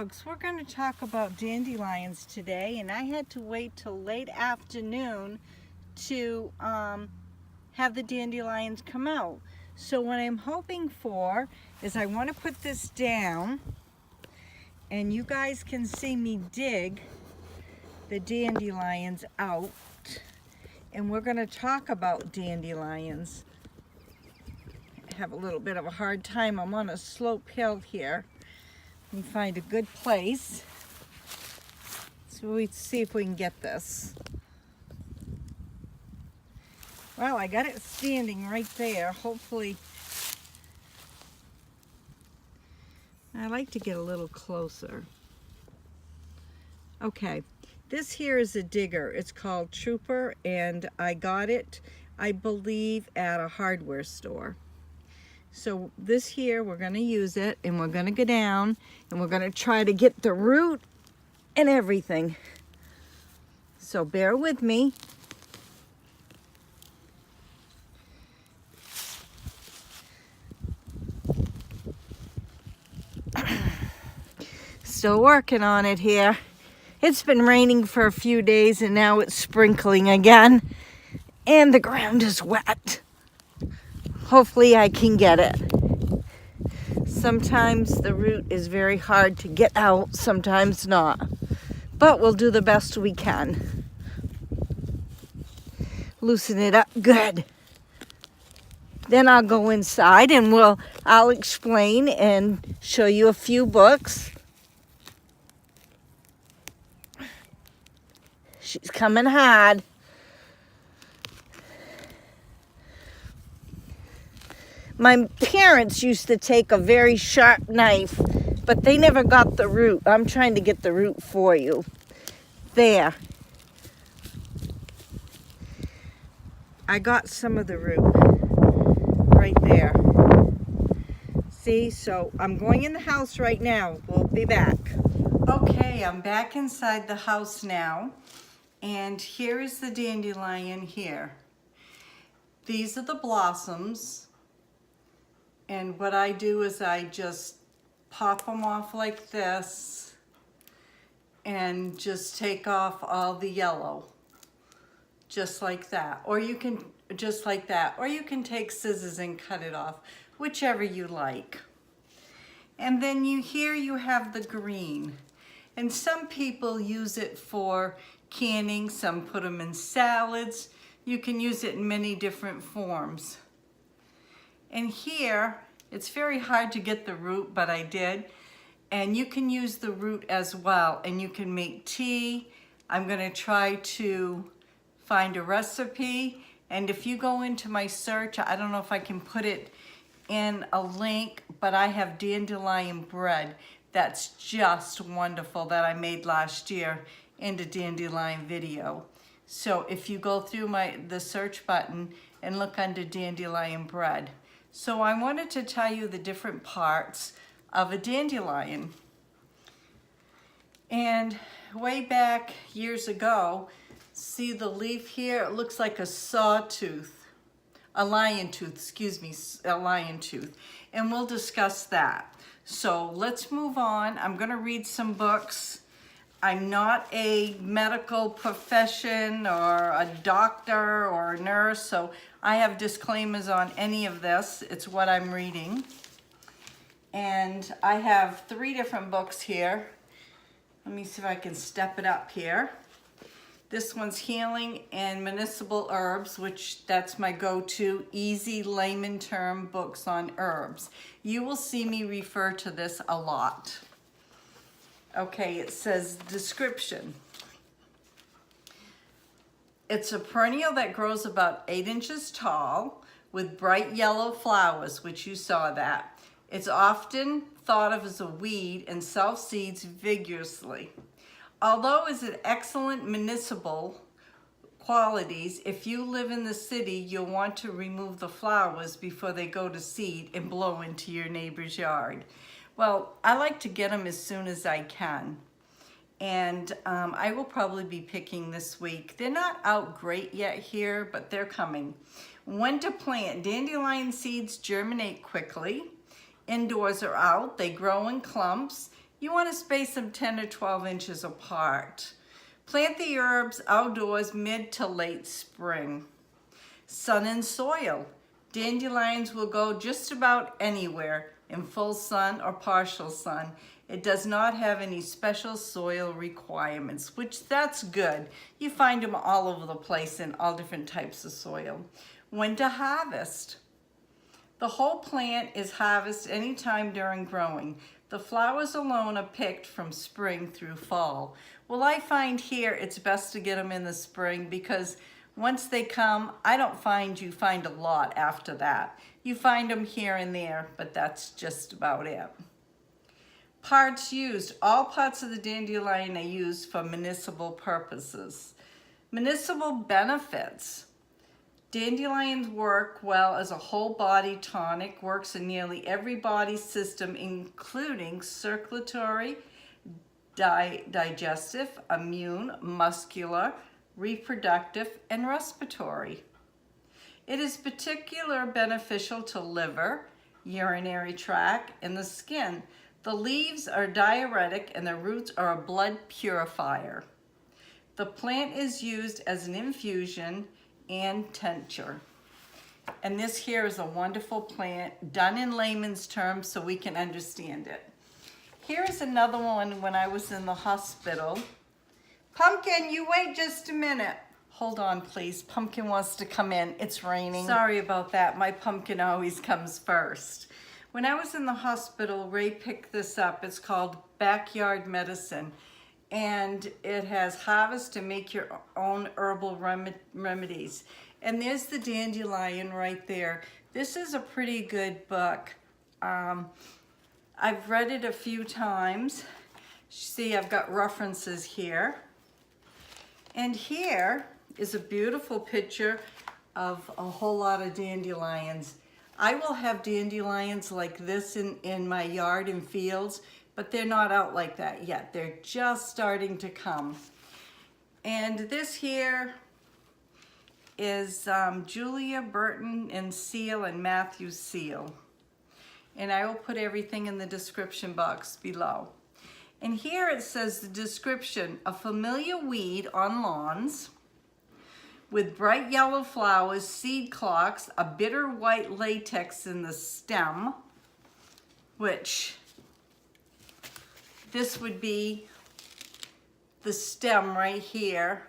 folks, we're going to talk about dandelions today, and I had to wait till late afternoon to have the dandelions come out. So what I'm hoping for is I want to put this down and you guys can see me dig the dandelions out, and we're going to talk about dandelions. I have a little bit of a hard time. I'm on a slope hill here. Let me find a good place. So let's see if we can get this. Well, I got it standing right there. Hopefully, I like to get a little closer. Okay, this here is a digger. It's called Trooper, and I got it, I believe, at a hardware store. So this here, we're going to use it, and we're going to go down, and we're going to try to get the root and everything. So bear with me. Still working on it here. It's been raining for a few days, and now it's sprinkling again, and the ground is wet. Hopefully I can get it. Sometimes the root is very hard to get out, sometimes not. But we'll do the best we can. Loosen it up good. Then I'll go inside and I'll explain and show you a few books. She's coming hard. My parents used to take a very sharp knife, but they never got the root. I'm trying to get the root for you. There. I got some of the root right there. See, so I'm going in the house right now. We'll be back. Okay, I'm back inside the house now, and here is the dandelion here. These are the blossoms. And what I do is I just pop them off like this and just take off all the yellow, just like that. Or you can, just like that. Or you can take scissors and cut it off, whichever you like. And then here you have the green. And some people use it for canning, some put them in salads. You can use it in many different forms. And here, it's very hard to get the root, but I did. And you can use the root as well, and you can make tea. I'm gonna try to find a recipe. And if you go into my search, I don't know if I can put it in a link, but I have Dandelion Bread. That's just wonderful that I made last year in the dandelion video. So if you go through the search button and look under Dandelion Bread. So I wanted to tell you the different parts of a dandelion. And way back years ago, see the leaf here? It looks like a sawtooth, a lion tooth, excuse me, a lion tooth. And we'll discuss that. So let's move on. I'm gonna read some books. I'm not a medical profession or a doctor or a nurse, so I have disclaimers on any of this. It's what I'm reading. And I have 3 different books here. Let me see if I can step it up here. This one's Healing and Medicinal Herbs, which that's my go-to easy layman term books on herbs. You will see me refer to this a lot. Okay, it says description. It's a perennial that grows about 8 inches tall with bright yellow flowers, which you saw that. It's often thought of as a weed and self-seeds vigorously. Although it has excellent medicinal qualities, if you live in the city, you'll want to remove the flowers before they go to seed and blow into your neighbor's yard. Well, I like to get them as soon as I can. And I will probably be picking this week. They're not out great yet here, but they're coming. When to plant. Dandelion seeds germinate quickly. Indoors or out. They grow in clumps You want to space them 10 or 12 inches apart. Plant the herbs outdoors mid to late spring. Sun and soil. Dandelions will go just about anywhere in full sun or partial sun. It does not have any special soil requirements, which that's good. You find them all over the place in all different types of soil. When to harvest. The whole plant is harvested anytime during growing. The flowers alone are picked from spring through fall. Well, I find here it's best to get them in the spring because once they come, I don't find you find a lot after that. You find them here and there, but that's just about it. Parts used. All parts of the dandelion are used for medicinal purposes. Medicinal benefits. Dandelions work well as a whole body tonic, works in nearly every body system, including circulatory, digestive, immune, muscular, reproductive, and respiratory. It is particularly beneficial to liver, urinary tract, and the skin. The leaves are diuretic and the roots are a blood purifier. The plant is used as an infusion and tincture. And this here is a wonderful plant done in layman's terms so we can understand it. Here's another one when I was in the hospital. Pumpkin, you wait just a minute. Hold on, please. Pumpkin wants to come in. It's raining. Sorry about that. My pumpkin always comes first. When I was in the hospital, Ray picked this up. It's called Backyard Medicine. And it has harvest to make your own herbal remedies. And there's the dandelion right there. This is a pretty good book. I've read it a few times. See, I've got references here. And here is a beautiful picture of a whole lot of dandelions. I will have dandelions like this in my yard and fields, but they're not out like that yet. They're just starting to come. And this here is Julia Burton and Seal and Matthew Seal. And I will put everything in the description box below. And here it says the description: a familiar weed on lawns with bright yellow flowers, seed clocks, a bitter white latex in the stem, which this would be the stem right here.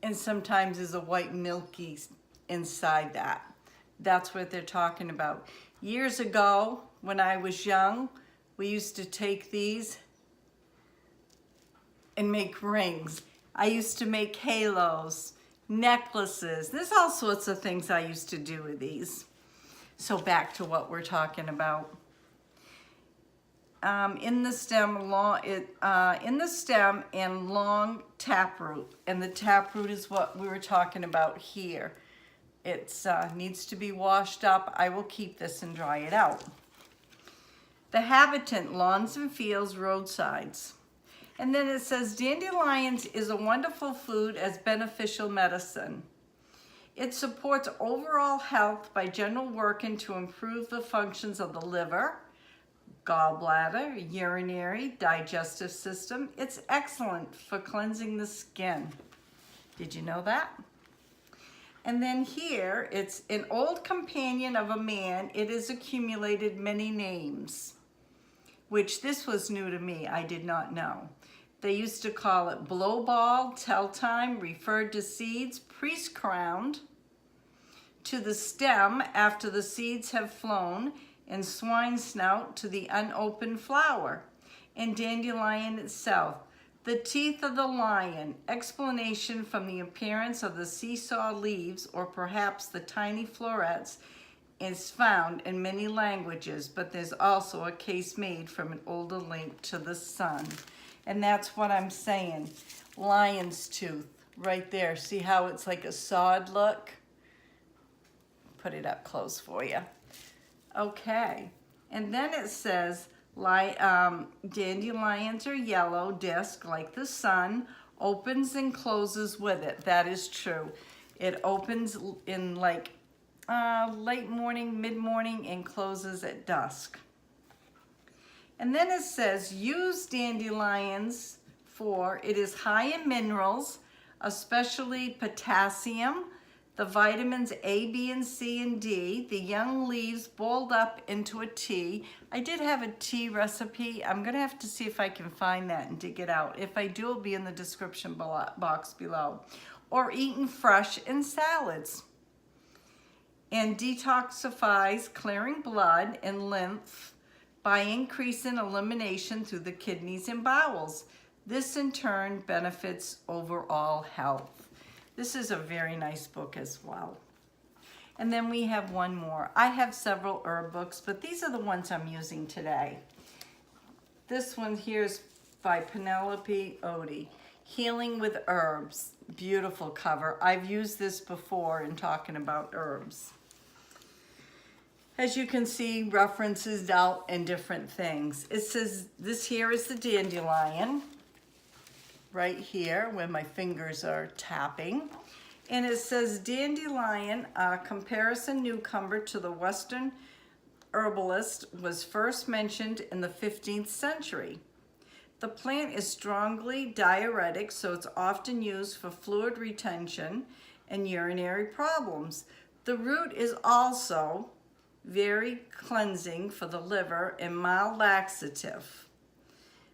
And sometimes there's a white milky inside that. That's what they're talking about. Years ago, when I was young, we used to take these and make rings. I used to make halos, necklaces. There's all sorts of things I used to do with these. So back to what we're talking about. In the stem and long taproot, and the taproot is what we were talking about here. It needs to be washed up. I will keep this and dry it out. The habitant, lawns and fields, roadsides. And then it says dandelions is a wonderful food as beneficial medicine. It supports overall health by general working to improve the functions of the liver, gallbladder, urinary, digestive system. It's excellent for cleansing the skin. Did you know that? And then here, it's an old companion of a man. It has accumulated many names, which this was new to me. I did not know. They used to call it blowball, tell-time, referred to seeds, priest-crowned, to the stem after the seeds have flown, and swine snout to the unopened flower, and dandelion itself. The teeth of the lion, explanation from the appearance of the seesaw leaves, or perhaps the tiny florets, is found in many languages, but there's also a case made from an older link to the sun. And that's what I'm saying. Lion's tooth, right there. See how it's like a sawed look? Put it up close for you. Okay, and then it says, dandelions are yellow disc like the sun, opens and closes with it. That is true. It opens in like late morning, mid-morning, and closes at dusk. And then it says, use dandelions for, it is high in minerals, especially potassium, the vitamins A, B, and C, and D, the young leaves boiled up into a tea. I did have a tea recipe. I'm gonna have to see if I can find that and dig it out. If I do, it'll be in the description box below. Or eaten fresh in salads. And detoxifies, clearing blood and lymph by increasing elimination through the kidneys and bowels. This in turn benefits overall health. This is a very nice book as well. And then we have one more. I have several herb books, but these are the ones I'm using today. This one here is by Penelope Ody, Healing with Herbs. Beautiful cover. I've used this before in talking about herbs. As you can see, references out in different things. It says this here is the dandelion, right here where my fingers are tapping. And it says dandelion, a comparison newcomer to the Western herbalist, was first mentioned in the 15th century. The plant is strongly diuretic, so it's often used for fluid retention and urinary problems. The root is also very cleansing for the liver and mild laxative.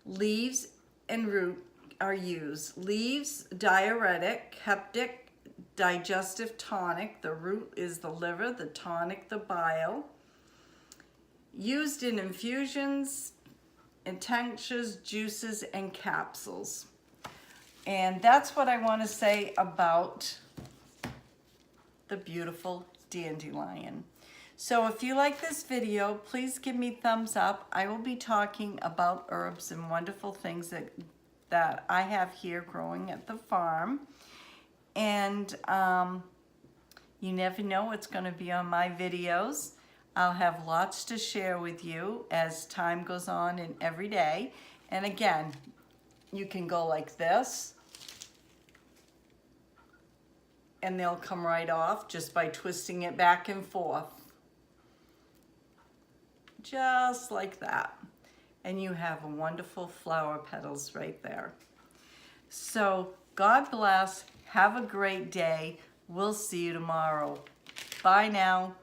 Leaves and root are used. Leaves, diuretic, hepatic, digestive tonic. The root is the liver, the tonic, the bile. Used in infusions, in tinctures, juices, and capsules. And that's what I want to say about the beautiful dandelion. So if you like this video, please give me thumbs up. I will be talking about herbs and wonderful things that I have here growing at the farm. And you never know what's going to be on my videos. I'll have lots to share with you as time goes on and every day. And again, you can go like this, and they'll come right off just by twisting it back and forth. Just like that. And you have wonderful flower petals right there. So God bless. Have a great day. We'll see you tomorrow. Bye now.